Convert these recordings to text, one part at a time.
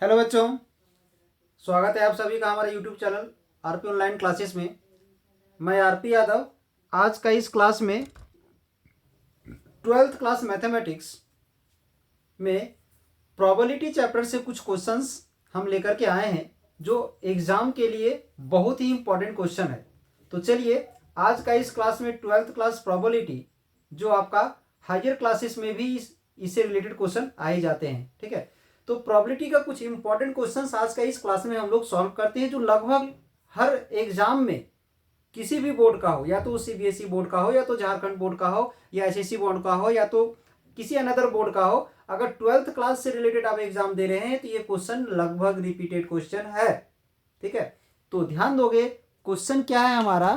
Hello बच्चों, स्वागत है आप सभी का हमारे YouTube channel RP online classes में। मैं आरपी यादव। आज का इस क्लास में 12th क्लास मैथमेटिक्स में प्रोबेबिलिटी चैप्टर से कुछ क्वेश्चंस हम लेकर के आए हैं जो एग्ज़ाम के लिए बहुत ही इम्पोर्टेंट क्वेश्चन है। तो चलिए आज का इस क्लास में 12th क्लास प्रोबेबिलिटी जो आपका हायर क्लासेस में भी इससे रिलेटेड क्वेश्चन आए जाते हैं, ठीक है। तो प्रोबेबिलिटी का कुछ इंपॉर्टेंट क्वेश्चंस आज का इस क्लास में हम लोग सॉल्व करते हैं जो लगभग हर एग्जाम में किसी भी बोर्ड का हो, या तो सीबीएसई बोर्ड का हो, या तो झारखंड बोर्ड का हो, या एसएससी बोर्ड का हो, या तो किसी अनदर बोर्ड का हो, अगर 12th क्लास से रिलेटेड आप एग्जाम दे रहे हैं तो ये क्वेश्चन लगभग रिपीटेड क्वेश्चन है, ठीक है। तो ध्यान दोगे क्वेश्चन क्या है हमारा।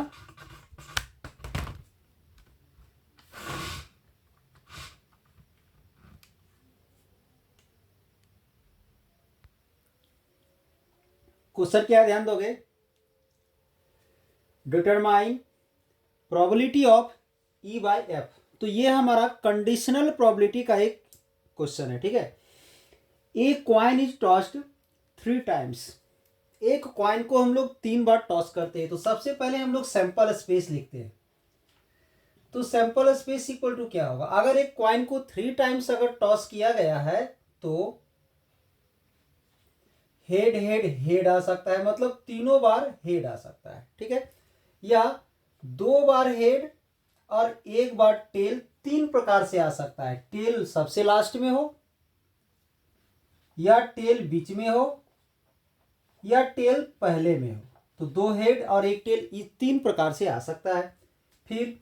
क्वेश्चन क्या है, ध्यान दोगे। Determine probability of E bye F. तो ये हमारा कंडीशनल प्रोबेबिलिटी का एक क्वेश्चन है, ठीक है। ए क्वाइन इज टॉस्ड 3 टाइम्स। एक क्वाइन को हम लोग 3 बार टॉस करते हैं। तो सबसे पहले हम लोग सैंपल स्पेस लिखते हैं। तो सैंपल स्पेस इक्वल टू क्या होगा, अगर एक क्वाइन को 3 टाइम्स अगर टॉस किया गया है तो हेड हेड हेड आ सकता है, मतलब तीनों बार हेड आ सकता है, ठीक है। या 2 बार हेड और 1 बार टेल, 3 प्रकार से आ सकता है। टेल सबसे लास्ट में हो, या टेल बीच में हो, या टेल पहले में हो। तो 2 हेड और 1 टेल, ये 3 प्रकार से आ सकता है। फिर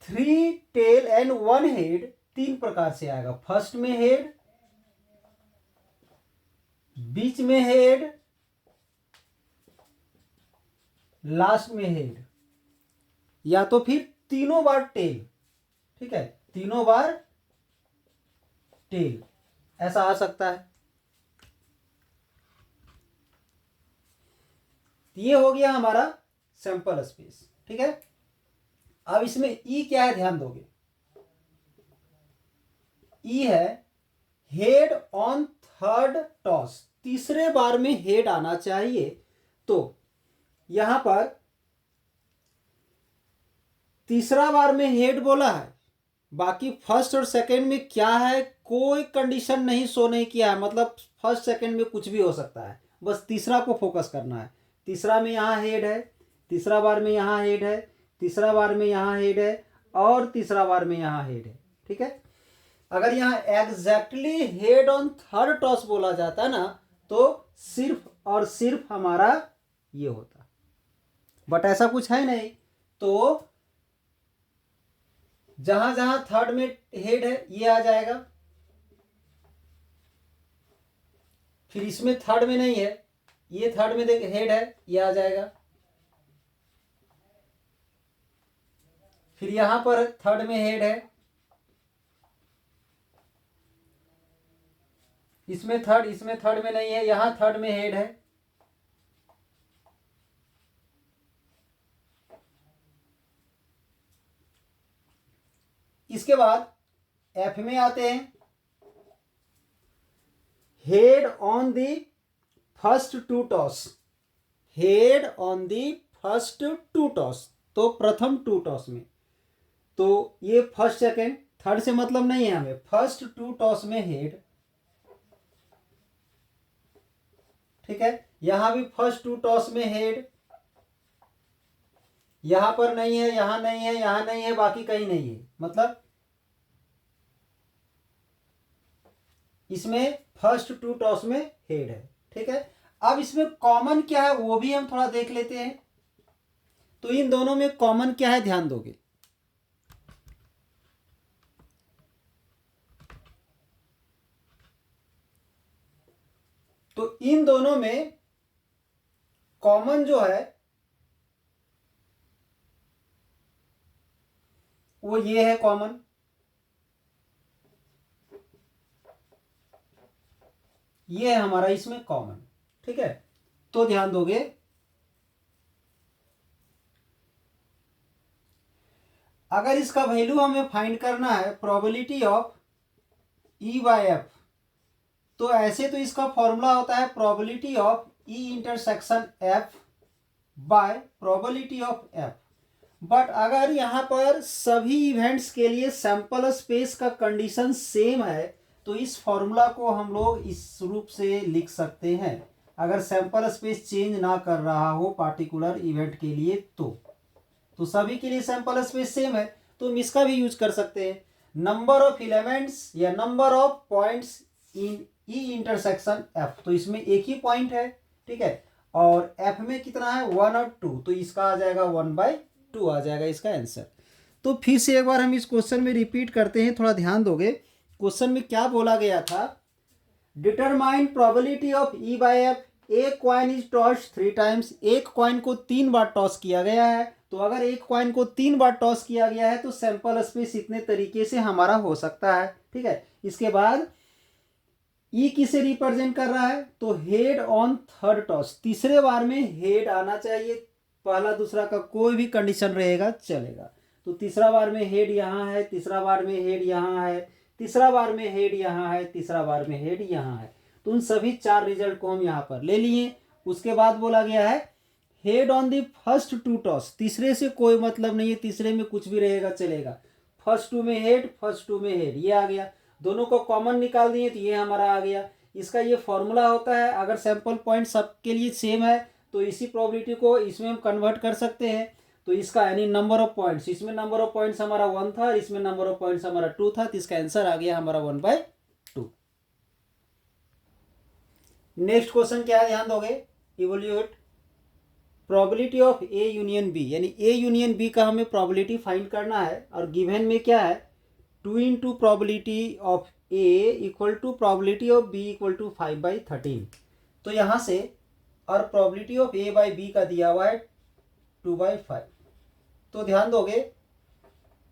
3 टेल एंड 1 हेड 3 प्रकार से आएगा। फर्स्ट में हेड, बीच में हेड, लास्ट में हेड, या तो फिर तीनों बार टेल, ठीक है, तीनों बार टेल, ऐसा आ सकता है। ये हो गया हमारा सैंपल स्पेस, ठीक है। अब इसमें ई क्या है, ध्यान दोगे। ई है हेड ऑन थर्ड टॉस, तीसरे बार में हेड आना चाहिए। तो यहां पर तीसरा बार में हेड बोला है, बाकी फर्स्ट और सेकंड में क्या है कोई कंडीशन नहीं शो नहीं किया है, मतलब फर्स्ट सेकंड में कुछ भी हो सकता है, बस तीसरा को फोकस करना है। तीसरा में यहाँ हेड है, तीसरा बार में यहाँ हेड है, तीसरा बार में यहाँ हेड है, और तीसरा बार में यहाँ हेड है, ठीक है। अगर यहाँ exactly head on third toss बोला जाता ना तो सिर्फ और सिर्फ हमारा ये होता, बट ऐसा कुछ है नहीं। तो जहां जहां थर्ड में हेड है ये आ जाएगा, फिर इसमें थर्ड में नहीं है, ये थर्ड में देख हेड है, ये आ जाएगा। फिर यहां पर थर्ड में हेड है, इसमें थर्ड में नहीं है, यहां थर्ड में हेड है। इसके बाद एफ में आते हैं। Head on the first 2 toss, head on the first 2 toss, तो प्रथम 2 टॉस में। तो ये फर्स्ट सेकेंड थर्ड से मतलब नहीं है हमें, फर्स्ट 2 टॉस में हेड, ठीक है। यहां भी फर्स्ट 2 टॉस में हेड, यहां पर नहीं है, यहां नहीं है, यहां नहीं है, बाकी कहीं नहीं है, मतलब इसमें फर्स्ट 2 टॉस में हेड है, ठीक है। अब इसमें कॉमन क्या है वो भी हम थोड़ा देख लेते हैं। तो इन दोनों में कॉमन क्या है, ध्यान दोगे। तो इन दोनों में कॉमन जो है वो ये है कॉमन, ये है हमारा इसमें कॉमन, ठीक है। तो ध्यान दोगे, अगर इसका वैल्यू हमें फाइंड करना है, probability of E bye F, तो ऐसे तो इसका फॉर्मूला होता है probability of E intersection F bye probability of F. But अगर यहाँ पर सभी इवेंट्स के लिए सैंपल स्पेस का कंडीशन सेम है तो इस फॉर्मूला को हम लोग इस रूप से लिख सकते हैं, अगर सैंपल स्पेस चेंज ना कर रहा हो पार्टिकुलर इवेंट के लिए तो सभी के लिए सैंपल स्पेस सेम है तो हम इसका भी यूज कर सकते हैं। नंबर ऑफ एलिमेंट्स या number of points in E intersection F, तो इसमें एक ही पॉइंट है, ठीक है, और एफ में कितना है 1 और 2, तो इसका आ जाएगा 1/2 आ जाएगा इसका आंसर। तो फिर से एक बार हम इस क्वेश्चन में रिपीट करते हैं, थोड़ा ध्यान दोगे। क्वेश्चन में क्या बोला गया था, determine probability of E bye F, एक कॉइन इज टॉस 3 टाइम्स, एक कॉइन को 3 बार टॉस किया गया है, तो अगर एक कॉइन को 3 बार टॉस किया गया है तो सैंपल स्पेस इतने तरीके से हमारा हो सकता है, ठीक है। इसके बाद ई किसे रिप्रेजेंट कर रहा है, तो हेड ऑन थर्ड टॉस, तीसरे बार में हेड आना चाहिए, पहला दूसरा का कोई भी कंडीशन रहेगा चलेगा। तो तीसरा बार में हेड यहाँ है, तीसरा बार में हेड यहाँ है, तीसरा बार में हेड यहाँ है, तीसरा बार में हेड यहाँ है, तो उन सभी 4 रिजल्ट को हम यहाँ पर ले लिए। उसके बाद बोला गया है head on the first 2 toss, तीसरे से कोई मतलब नहीं है, तीसरे में कुछ भी रहेगा चलेगा, फर्स्ट 2 में हेड, फर्स्ट 2 में हेड, ये आ गया, दोनों को कॉमन निकाल दिए तो ये हमारा आ गया। इसका ये फॉर्मूला होता है, अगर सैंपल पॉइंट सबके लिए सेम है तो इसी प्रोबेबिलिटी को इसमें हम कन्वर्ट कर सकते हैं। तो इसका यानी नंबर ऑफ पॉइंट्स, इसमें नंबर ऑफ पॉइंट्स हमारा 1 था, इसमें नंबर ऑफ पॉइंट्स हमारा 2 था, तो इसका आंसर आ गया हमारा 1/2। नेक्स्ट क्वेश्चन क्या है, ध्यान दोगे, evaluate probability of A union B, यानी ए यूनियन बी का हमें प्रोबेबिलिटी फाइंड करना है, और गिवन में क्या है 2 into probability of A equal to probability of B equal to 5/13। तो यहाँ से और probability of A by B का दिया हुआ है 2/5, तो ध्यान दोगे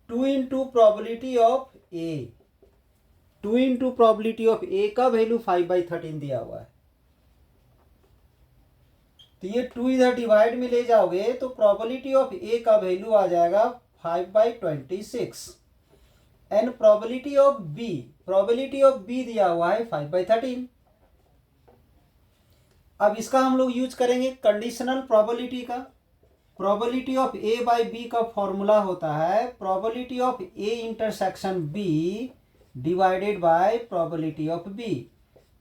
2 into probability of A, 2 into probability of A का वैल्यू 5/13 दिया हुआ है, तो ये 2 इधर डिवाइड में ले जाओगे तो प्रोबेबिलिटी ऑफ ए का वैल्यू आ जाएगा 5/26 एंड प्रोबेबिलिटी ऑफ बी दिया हुआ है 5/13। अब इसका हम लोग यूज करेंगे कंडीशनल प्रोबेबिलिटी का। Probability of A by B का फॉर्मूला होता है probability of A intersection B divided by probability of B.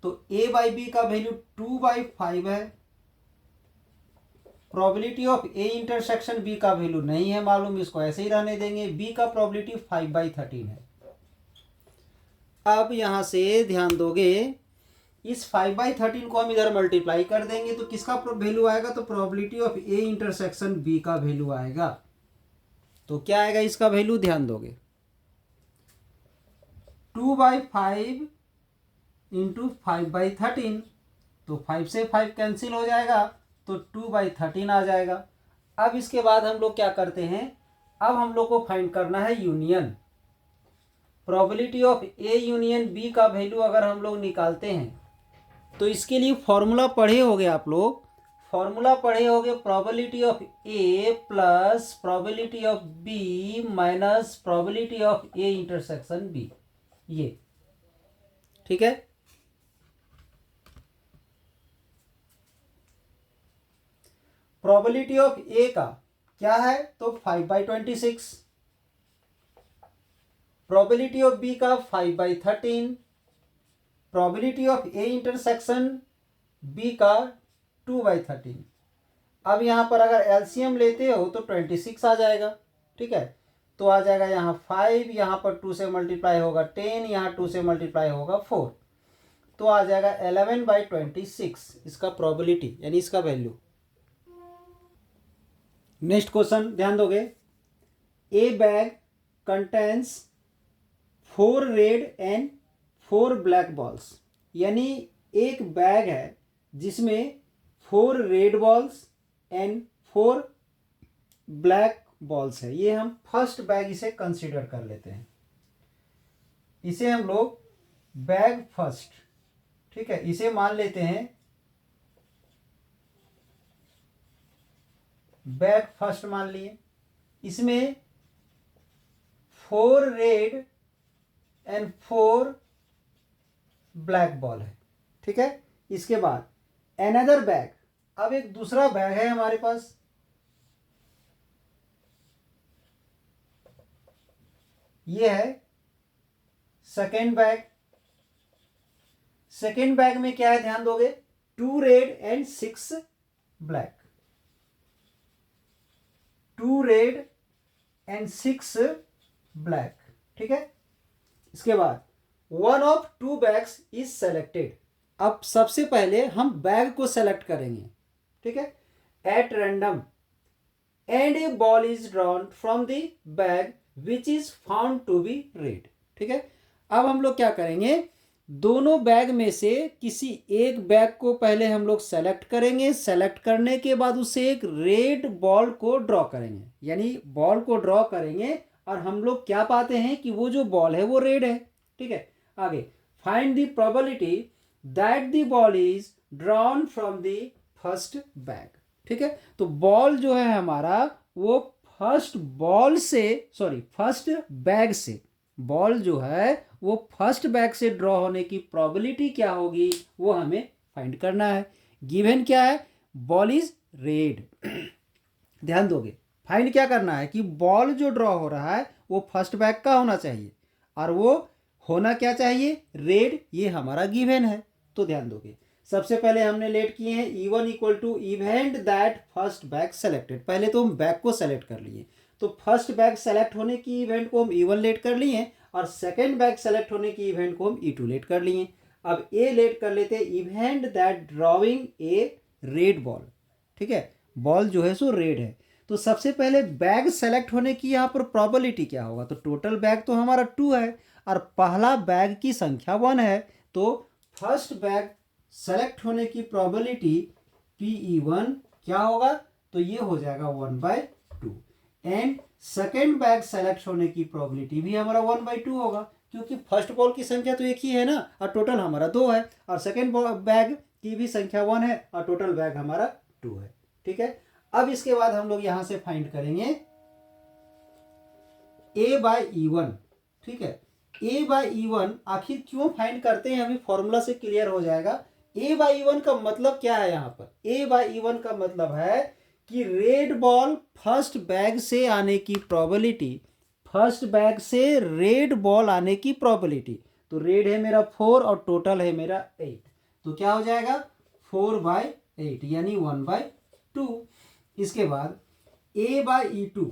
तो ए बाई बी का वैल्यू 2/5 है, probability of A intersection B का वैल्यू नहीं है मालूम, इसको ऐसे ही रहने देंगे, बी का प्रोबेबिलिटी 5/13 है। अब यहां से ध्यान दोगे इस 5/13 को हम इधर मल्टीप्लाई कर देंगे तो किसका वैल्यू आएगा, तो probability of A intersection B का वैल्यू आएगा। तो क्या आएगा इसका वैल्यू, ध्यान दोगे 2/5 इंटू 5/13, तो 5 से 5 कैंसिल हो जाएगा तो 2/13 आ जाएगा। अब इसके बाद हम लोग क्या करते हैं, अब हम लोग को फाइंड करना है union. Probability of A union B का वैल्यू अगर हम लोग निकालते हैं तो इसके लिए फॉर्मूला पढ़े होगे आप लोग, फॉर्मूला पढ़े होगे probability of A plus probability of B minus probability of A intersection B, ये ठीक है। प्रोबेबिलिटी ऑफ ए का क्या है, तो 5/26, प्रोबेबिलिटी ऑफ बी का 5/13, probability of A intersection B का 2/13। अब यहाँ पर अगर एलसीएम लेते हो तो 26 आ जाएगा, ठीक है, तो आ जाएगा यहाँ 5, यहाँ पर 2 से मल्टीप्लाई होगा 10, यहाँ 2 से मल्टीप्लाई होगा 4, तो आ जाएगा 11/26 इसका प्रोबेबिलिटी यानी इसका वैल्यू। नेक्स्ट क्वेश्चन ध्यान दोगे, ए bag contains 4 red and 4 black balls, यानी एक बैग है जिसमें 4 red balls and 4 black balls है। ये हम फर्स्ट बैग इसे कंसीडर कर लेते हैं, इसे हम लोग बैग फर्स्ट, ठीक है, इसे मान लेते हैं बैग फर्स्ट मान लिए। इसमें 4 रेड एंड 4 ब्लैक बॉल है, ठीक है। इसके बाद अनदर बैग, अब एक दूसरा बैग है हमारे पास, ये है सेकेंड बैग। सेकेंड बैग में क्या है ध्यान दोगे, 2 red and 6 black, 2 red and 6 black, ठीक है। इसके बाद 1 ऑफ 2 बैग्स इज सेलेक्टेड। अब सबसे पहले हम बैग को सेलेक्ट करेंगे, ठीक है, at random, and a ball is drawn from the bag which is found to be red, ठीक है। अब हम लोग क्या करेंगे, दोनों बैग में से किसी एक बैग को पहले हम लोग सेलेक्ट करेंगे, सेलेक्ट करने के बाद उससे एक रेड बॉल को ड्रॉ करेंगे, यानी बॉल को ड्रॉ करेंगे और हम लोग क्या पाते हैं कि वो जो बॉल है वो रेड है, ठीक है। आगे find the probability that the ball is drawn from the first bag, ठीक है। तो बॉल जो है हमारा वो फर्स्ट बैग से, बॉल जो है वो फर्स्ट बैग से ड्रॉ होने की प्रोबेबिलिटी क्या होगी वो हमें फाइंड करना है। गिवन क्या है, बॉल इज रेड। ध्यान दोगे, फाइंड क्या करना है कि बॉल जो ड्रॉ हो रहा है वो फर्स्ट बैग का होना चाहिए और वो होना क्या चाहिए, रेड, ये हमारा गिवन है। तो ध्यान दोगे, सबसे पहले हमने लेट किए हैं E1 equal to event that first bag selected. पहले तो हम बैग को सेलेक्ट कर लिए, तो फर्स्ट बैग सेलेक्ट होने की इवेंट को हम E1 लेट कर लिए और सेकेंड बैग सेलेक्ट होने की इवेंट को हम E2 लेट कर लिए। अब ए लेट कर लेते event that drawing a red ball, ठीक है, बॉल जो है सो रेड है। तो सबसे पहले बैग सेलेक्ट होने की यहाँ पर प्रोबेबिलिटी क्या होगा, तो टोटल बैग तो हमारा 2 है और पहला बैग की संख्या 1 है, तो फर्स्ट बैग सेलेक्ट होने की प्रोबेबिलिटी PE1 क्या होगा, तो ये हो जाएगा 1/2 एंड सेकेंड बैग सेलेक्ट होने की प्रोबेबिलिटी भी हमारा 1/2 होगा, क्योंकि फर्स्ट बॉल की संख्या तो एक ही है ना और टोटल हमारा 2 है, और सेकेंड बैग की भी संख्या 1 है और टोटल बैग हमारा 2 है, ठीक है। अब इसके बाद हम लोग यहां से फाइंड करेंगे A/E1, ठीक है। A/E1 आखिर क्यों फाइंड करते हैं, हमें फॉर्मूला से क्लियर हो जाएगा। A/E1 का मतलब क्या है, यहाँ पर A/E1 का मतलब है कि रेड बॉल फर्स्ट बैग से आने की प्रोबेबिलिटी, फर्स्ट बैग से रेड बॉल आने की प्रोबेबिलिटी, तो रेड है मेरा 4 और टोटल है मेरा 8, तो क्या हो जाएगा 4/8 यानी 1/2। इसके बाद A/E2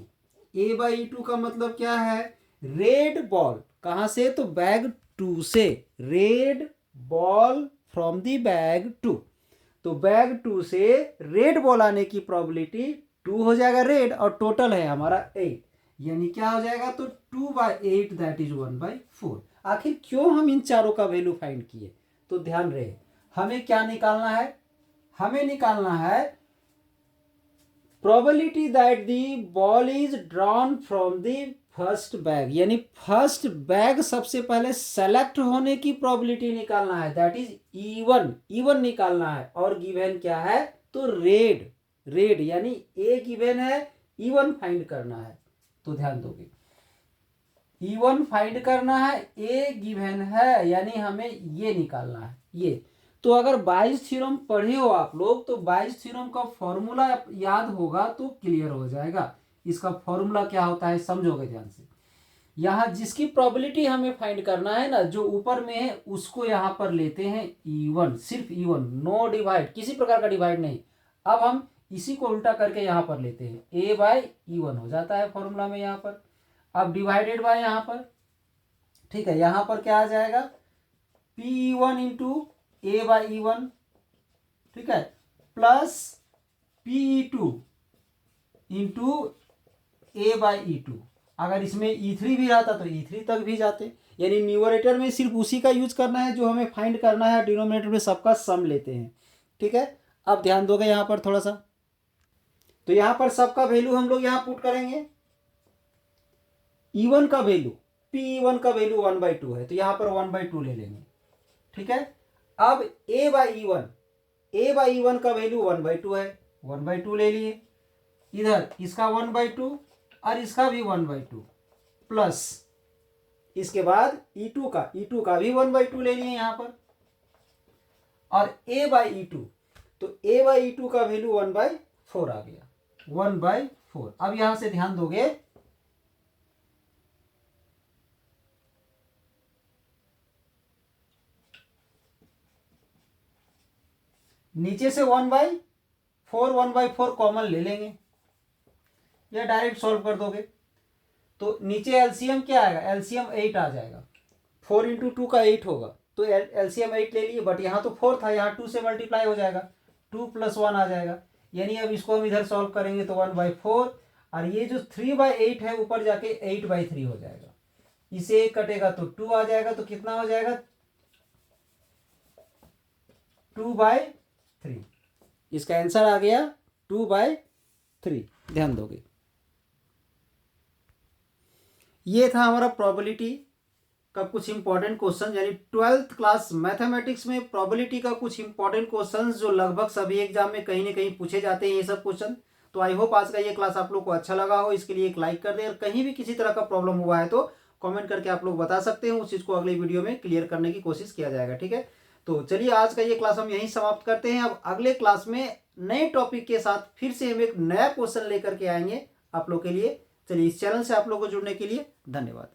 का मतलब क्या है, रेड बॉल कहां से, तो बैग 2 से, red ball from the bag 2, तो बैग 2 से रेड बॉल आने की प्रोबेबिलिटी 2 हो जाएगा रेड और टोटल है हमारा 8, यानी क्या हो जाएगा, तो 2/8 दैट इज 1/4। आखिर क्यों हम इन चारों का वैल्यू फाइंड किए, तो ध्यान रहे हमें क्या निकालना है, हमें निकालना है probability that the ball is drawn from the first bag, यानी फर्स्ट बैग सबसे पहले सेलेक्ट होने की प्रोबेबिलिटी निकालना है, दैट इज E1 निकालना है, और गिवन क्या है, तो रेड यानी ए गिवन है, E1 फाइंड करना है। तो ध्यान दोगे E1 फाइंड करना है, ए गिवन है, यानी हमें ये निकालना है ये। तो अगर बाइज थ्योरम पढ़े हो आप लोग तो बाइज थ्योरम का फॉर्मूला याद होगा तो क्लियर हो जाएगा। इसका फॉर्मूला क्या होता है समझोगे ध्यान से। यहाँ जिसकी प्रोबेबिलिटी हमें फाइंड करना है ना, जो ऊपर में है उसको यहाँ पर लेते हैं E1, सिर्फ E1, नो डिवाइड, किसी प्रकार का डिवाइड नहीं। अब हम इसी को उल्टा करके यहाँ पर लेते हैं, A/E1 हो जाता है फॉर्मूला में यहाँ पर। अब डिवाइडेड बाय यहाँ पर, ठीक है, यहाँ पर क्या आ जाएगा, PE1 इंटू A/E1, ठीक है, प्लस PE2 इंटू A/E2। अगर इसमें E3 भी रहता तो E3 तक भी जाते, यानी न्यूमरेटर में सिर्फ उसी का यूज करना है जो हमें फाइंड करना है, डिनोमिनेटर में सबका सम लेते हैं, ठीक है। अब ध्यान दोगे यहाँ पर थोड़ा सा, तो यहाँ पर सबका वैल्यू हम लोग यहाँ पुट करेंगे। E1 का वैल्यू, PE1 का वैल्यू 1/2 है, तो यहाँ पर 1/2 ले लेंगे, ठीक है। अब A/E1 का वैल्यू 1/2 है, 1/2 ले लिए, इधर इसका 1/2 और इसका भी 1/2, प्लस इसके बाद E2 का भी 1/2 ले लिए यहाँ पर, और a बाई ई टू, तो a बाई ई टू का वैल्यू 1/4 आ गया, 1/4। अब यहां से ध्यान दोगे, नीचे से 1/4 कॉमन ले लेंगे या डायरेक्ट सॉल्व कर दोगे, तो नीचे एलसीएम क्या आएगा, एलसीएम 8 आ जाएगा, 4 इंटू 2 का 8 होगा, तो एलसीएम 8 ले लिए, बट यहाँ तो 4 था, यहाँ 2 से मल्टीप्लाई हो जाएगा, 2 + 1 आ जाएगा, यानी अब इसको हम इधर सॉल्व करेंगे तो 1/4, और ये जो 3/8 है ऊपर जाके 8/3 हो जाएगा, इसे 1 कटेगा तो 2 आ जाएगा, तो कितना हो जाएगा 2/3। इसका आंसर आ गया 2/3। ध्यान दोगे, ये था हमारा प्रोबेबिलिटी का कुछ इंपॉर्टेंट क्वेश्चन, यानी 12th क्लास मैथमेटिक्स में प्रोबेबिलिटी का कुछ इंपॉर्टेंट क्वेश्चंस जो लगभग सभी एग्जाम में कहीं ना कहीं पूछे जाते हैं ये सब क्वेश्चन। तो आई होप आज का ये क्लास आप लोग को अच्छा लगा हो, इसके लिए एक लाइक कर दें, और कहीं भी किसी तरह का प्रॉब्लम हुआ है तो कमेंट करके आप लोग बता सकते हैं, उस चीज़ को अगले वीडियो में क्लियर करने की कोशिश किया जाएगा। ठीक है, तो चलिए आज का ये क्लास हम यहीं समाप्त करते हैं। अब अगले क्लास में नए टॉपिक के साथ फिर से हम एक नया क्वेश्चन लेकर के आएंगे आप लोग के लिए। चलिए, इस चैनल से आप लोग को जुड़ने के लिए धन्यवाद।